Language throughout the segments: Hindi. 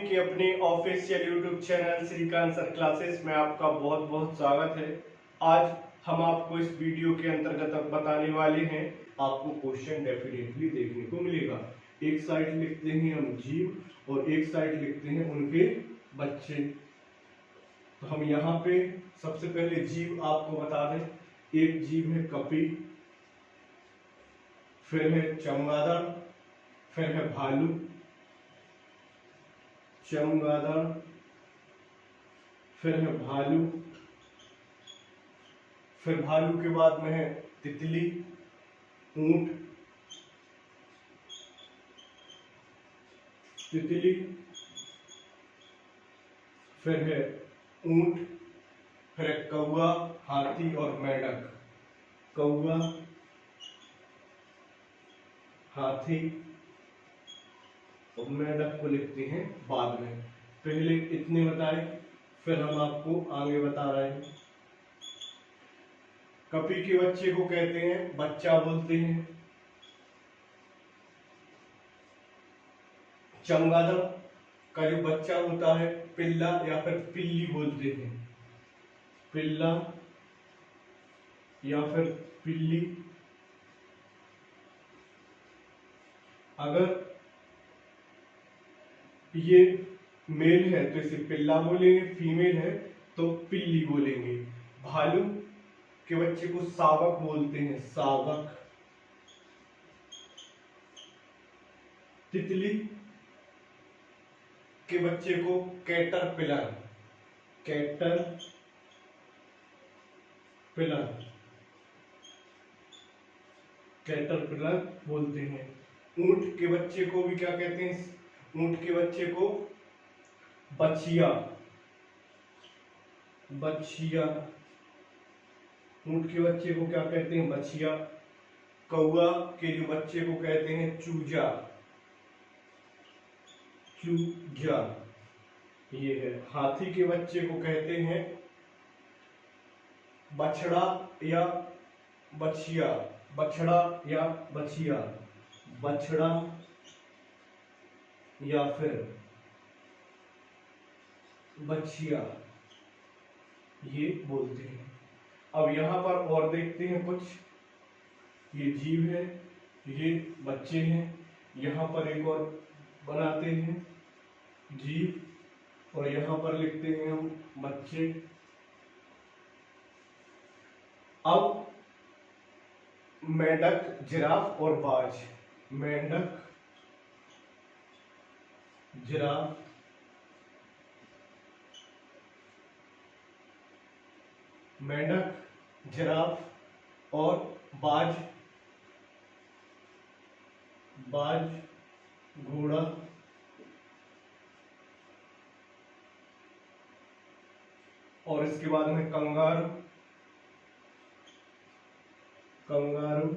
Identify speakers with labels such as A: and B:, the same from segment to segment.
A: के अपने official YouTube channel Shrikant sir classes में आपका बहुत बहुत स्वागत है। आज हम आपको इस वीडियो के अंतर्गत बताने वाले हैं, आपको क्वेश्चन डेफिनेटली देखने को मिलेगा। एक साइड लिखते हैं हम जीव और एक साइड लिखते हैं उनके बच्चे। तो हम यहाँ पे सबसे पहले जीव आपको बता दें। एक जीव है कपी, फिर है चमगादड़, फिर है भालू, चमगादड़, फिर है भालू, फिर भालू के बाद में है तितली, ऊंट, तितली, फिर है ऊंट, फिर है कौवा, हाथी और मेंढक। कौवा, हाथी और मेंढक को लिखते हैं बाद में। पहले इतने बताए, फिर हम आपको आगे बता रहे हैं। कपी के बच्चे को कहते हैं बच्चा बोलते हैं। चमगादड़ का जो बच्चा होता है पिल्ला या फिर पिल्ली बोलते हैं। पिल्ला या फिर पिल्ली। अगर ये मेल है तो इसे पिल्ला बोलेंगे, फीमेल है तो पिल्ली बोलेंगे। भालू के बच्चे को सावक बोलते हैं, सावक। तितली के बच्चे को कैटरपिलर, कैटरपिलर। कैटरपिलर बोलते हैं। ऊंट के बच्चे को भी क्या कहते हैं? ऊंट के बच्चे को बछिया, बछिया। ऊंट के बच्चे को क्या कहते हैं? बछिया। कौवा के जो बच्चे को कहते हैं चूजा, चूजा। ये है। हाथी के बच्चे को कहते हैं बछड़ा या बछिया, बछड़ा या बछिया, बछड़ा या फिर बछिया, ये बोलते हैं। अब यहाँ पर और देखते हैं कुछ। ये जीव है, ये बच्चे हैं। यहाँ पर एक और बनाते हैं जीव और यहाँ पर लिखते हैं हम बच्चे। अब मेंढक, जिराफ और बाज। मेंढक, जिराफ, मेंढक, जिराफ और बाज। बाज, घोड़ा, और इसके बाद में कंगारू, कंगारू,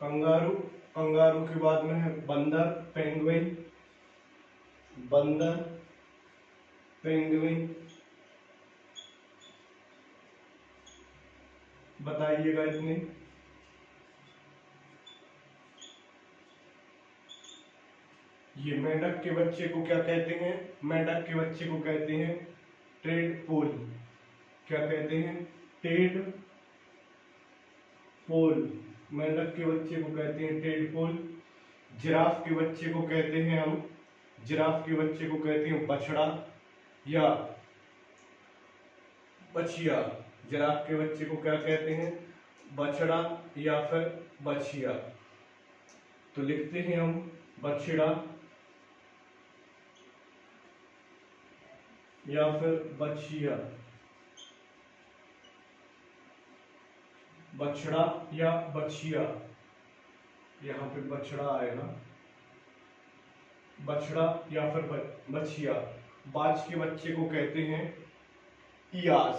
A: कंगारू। कंगारू के बाद में है बंदर, पेंगुइन, बंदर, पेंगुइन। बताइएगा इतने। ये मेंढक के बच्चे को क्या कहते हैं? मेंढक के बच्चे को कहते हैं टेडपोल। क्या कहते हैं? टेडपोल। मेंढक के बच्चे को कहते हैं टेडपोल। जिराफ के बच्चे को कहते हैं हम, जिराफ के बच्चे को कहते हैं बछड़ा या बछिया। जिराफ के बच्चे को क्या कहते हैं? बछड़ा या फिर बछिया। तो लिखते हैं हम बछड़ा या फिर बछिया, बछड़ा या बछिया। यहाँ पे बछड़ा आएगा, बछड़ा या फिर बछिया। बाज के बच्चे को कहते हैं इयास,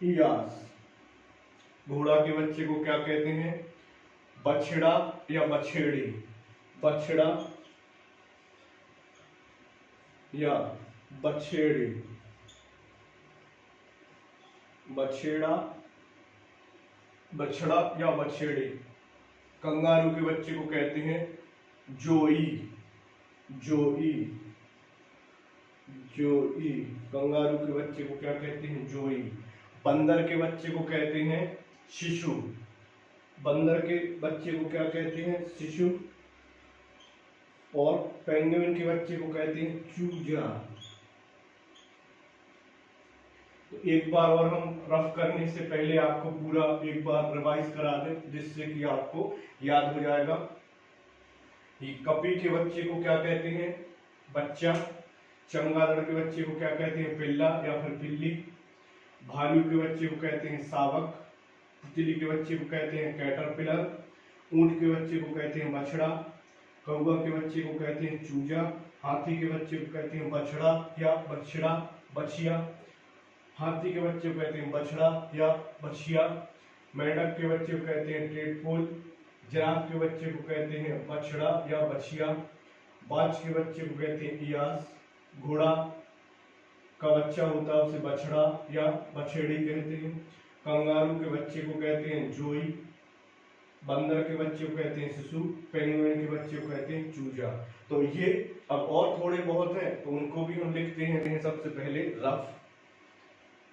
A: इयास। घोड़ा के बच्चे को क्या कहते हैं? बछड़ा या बछेड़ी, बछड़ा या बछेड़ी, बछेड़ा, बछड़ा या बछेड़ी। कंगारू के बच्चे को कहते हैं जोई, जोई, जोई। कंगारू के बच्चे को क्या कहते हैं? जोई। बंदर के बच्चे को कहते हैं शिशु, बंदर के बच्चे को क्या कहते हैं? शिशु। और पेंगुइन के बच्चे को कहते हैं चूजा। तो एक बार और हम रफ करने से पहले आपको पूरा एक बार रिवाइज करा दें, जिससे कि आपको याद हो जाएगा। ये कपी के बच्चे को क्या कहते हैं? बच्चा। चमगादड़ के बच्चे को क्या कहते हैं? पिल्ला या फिर पिल्ली। भालू के बच्चे को कहते हैं शावक। तितली के बच्चे को कहते हैं कैटरपिलर। ऊंट के बच्चे को कहते हैं बछड़ा। कौवा के बच्चे को कहते हैं चूजा। हाथी के बच्चे को कहते हैं बछड़ा या बछड़ा, बछिया। हाथी के बच्चे को कहते हैं बछड़ा या बछिया। मेंढक के बच्चे को कहते हैं टेडपोल। जिराफ के बच्चे को कहते हैं बछड़ा या बछिया। बाज के बच्चे को कहते हैं इयास। घोड़ा का बच्चा होता है उसे बछड़ा या बछेड़ी कहते हैं। कंगारू के बच्चे को कहते हैं जोई। बंदर के बच्चे को कहते हैं शिशु। पेंगुइन के बच्चे को कहते हैं चूजा। तो ये अब और थोड़े बहुत हैं तो उनको भी हम लिखते हैं। सबसे पहले रफ,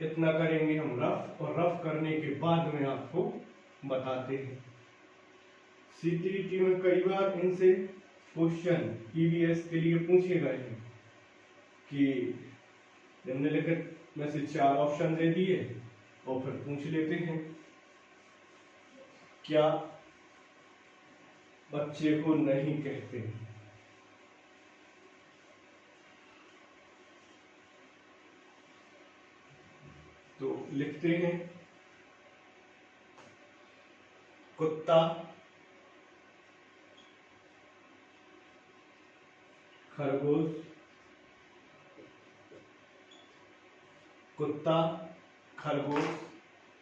A: इतना करेंगे हम रफ, और रफ करने के बाद में आपको बताते हैं। सीटीईटी में कई बार इनसे क्वेश्चन ईवीएस के लिए पूछे गए हैं कि निम्नलिखित में से 4 ऑप्शन दे दिए और फिर पूछ लेते हैं क्या बच्चे को नहीं कहते। तो लिखते हैं कुत्ता, खरगोश, कुत्ता, खरगोश,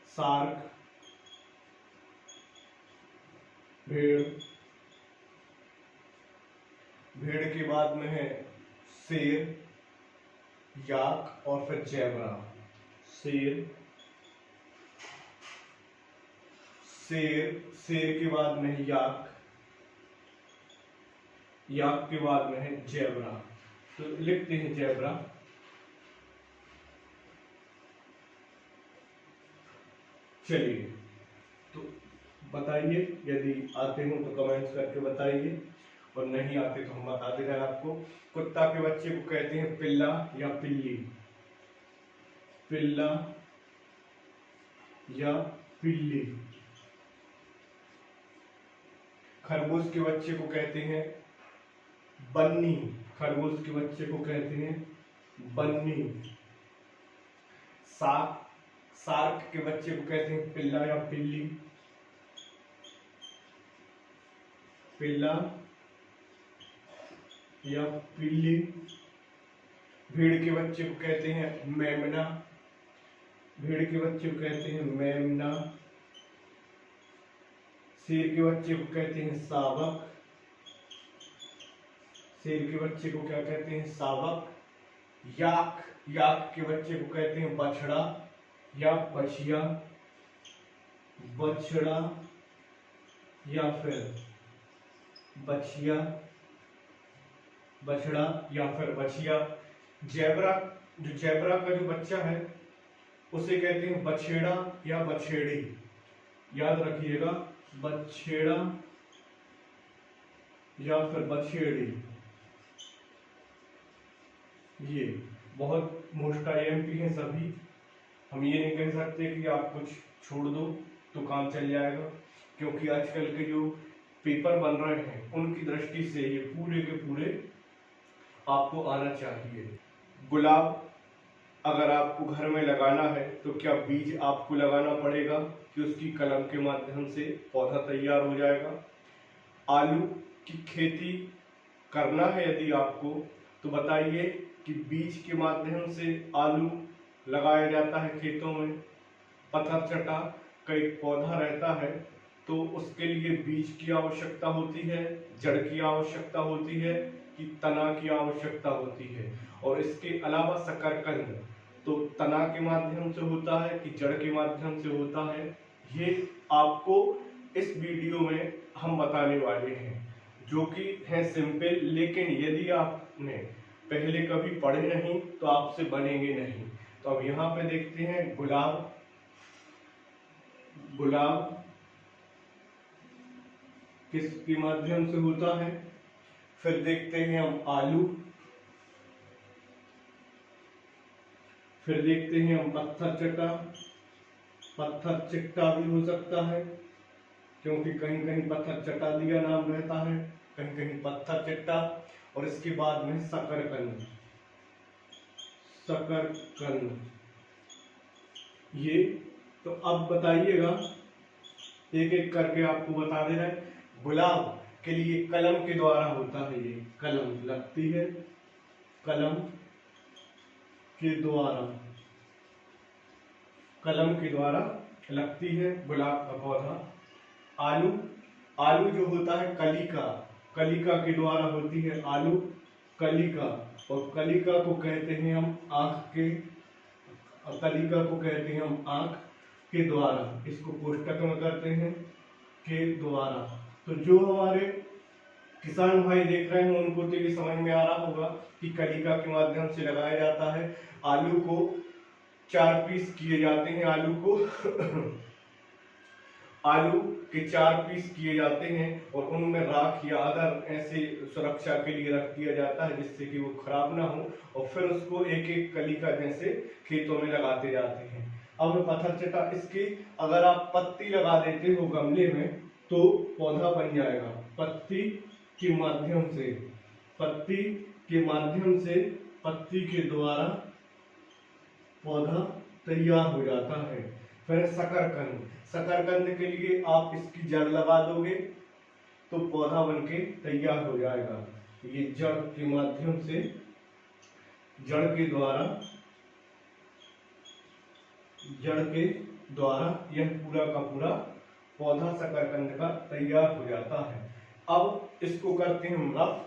A: शार्क, भेड़। भेड़ के बाद में है शेर, याक और फिर जेब्रा। शेर, शेर, शेर के बाद में है याक, याक के बाद में है जेब्रा। तो लिखते हैं जेब्रा। चलिए, तो बताइए, यदि आते हो तो कमेंट्स करके बताइए, और नहीं आते तो हम बता दे रहे हैं आपको। कुत्ता के बच्चे को कहते हैं पिल्ला या पिल्ली, पिल्ला या पिल्ली। खरगोश के बच्चे को कहते हैं बन्नी, खरगोश के बच्चे को कहते हैं बन्नी। शार्क के बच्चे को कहते हैं पिल्ला या पिल्ली, पिल्ला या पिल्ली। भेड़ के बच्चे को कहते हैं मेमना, भेड़ के बच्चे को कहते हैं मेमना। शेर के बच्चे को कहते हैं शावक, शेर के बच्चे को क्या कहते हैं? शावक। याक, याक के बच्चे को कहते हैं बछड़ा या बछिया, बछड़ा या फिर बछिया, बछड़ा या फिर बछिया। जेब्रा, जो जेब्रा का जो बच्चा है उसे कहते हैं बछेड़ा या बछेड़ी, याद रखिएगा, बछेड़ा या फिर बछेड़ी। ये बहुत मोस्ट आईएमपी है सभी। हम ये नहीं कह सकते कि आप कुछ छोड़ दो तो काम चल जाएगा, क्योंकि आजकल के जो पेपर बन रहे हैं उनकी दृष्टि से ये पूरे के पूरे आपको आना चाहिए। गुलाब अगर आपको घर में लगाना है तो क्या बीज आपको लगाना पड़ेगा कि उसकी कलम के माध्यम से पौधा तैयार हो जाएगा? आलू की खेती करना है यदि आपको तो बताइए कि बीज के माध्यम से आलू लगाया जाता है खेतों में। पत्थर चटा का एक पौधा रहता है तो उसके लिए बीज की आवश्यकता होती है, जड़ की आवश्यकता होती है कि तना की आवश्यकता होती है। और इसके अलावा शकरकंद तो तना के माध्यम से होता है कि जड़ के माध्यम से होता है। ये आपको इस वीडियो में हम बताने वाले हैं, जो कि है सिंपल, लेकिन यदि आपने पहले कभी पढ़े नहीं तो आपसे बनेंगे नहीं। तो अब यहाँ पे देखते हैं गुलाब, गुलाब किसके माध्यम से होता है। फिर देखते हैं हम आलू, फिर देखते हैं हम पत्थर चट्टा, पत्थर चिट्टा भी हो सकता है, क्योंकि कहीं कहीं पत्थर चट्टा दिया नाम रहता है, कहीं कहीं पत्थर चिट्टा। और इसके बाद में शकरकंद, शकरकंद ये। तो अब बताइएगा, एक एक करके आपको बता दे रहा है। गुलाब के लिए कलम के द्वारा होता है, ये कलम लगती है, कलम के द्वारा, कलम के द्वारा लगती है गुलाब का पौधा। आलू, आलू जो होता है कलिका, कलिका के द्वारा होती है आलू, कलिका। और कलिका को कहते हैं हम आंख के, कलिका को कहते हैं हम आंख के द्वारा, इसको कोष्टक में करते हैं के द्वारा। तो जो हमारे किसान भाई देख रहे हैं उनको तो ये समझ में आ रहा होगा कि कलिका के माध्यम से लगाया जाता है। आलू को 4 पीस किए जाते हैं, आलू को आलू के 4 पीस किए जाते हैं और उनमें राख या अदर ऐसे सुरक्षा के लिए रख दिया जाता है, जिससे कि वो खराब ना हो। और फिर उसको एक एक कलिका जैसे खेतों में लगाते जाते हैं। अब पत्थर चट्टा, इसकी अगर आप पत्ती लगा देते हो गमले में तो पौधा बन जाएगा। पत्ती के माध्यम से, पत्ती के माध्यम से, पत्ती के द्वारा पौधा तैयार हो जाता है। फिर शकरकंद, शकरकंद के लिए आप इसकी जड़ लगा दोगे तो पौधा बनके तैयार हो जाएगा। ये जड़ के माध्यम से, जड़ के द्वारा, जड़ के द्वारा यह पूरा का पूरा पौधा शकरकंद का तैयार हो जाता है। अब इसको करते हैं हम रफ।